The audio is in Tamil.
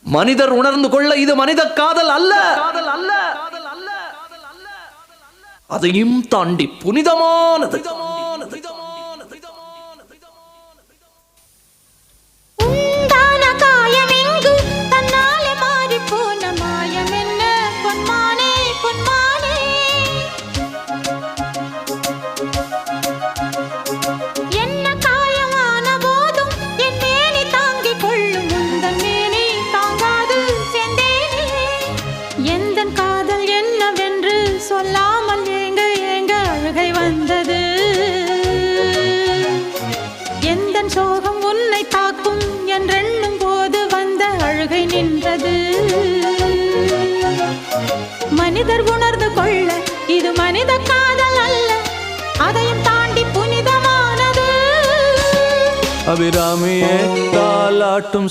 மனிதர் உணர்ந்து கொள்ள இது மனித காதல் அல்ல, அதையும் தாண்டி புனிதமானது. சொல்லாமல் ஏங்க ஏங்க அழுகை வந்தது. எந்தன் சோகம் உன்னை தாக்கும் என்றெண்ணும் போது வந்த அழுகை நின்றது. மனிதர் உணர்ந்து கொள்ள இது மனித காதல் அல்ல, அதையும் தாண்டி புனிதமானது. அபிராமியே தாலாட்டும்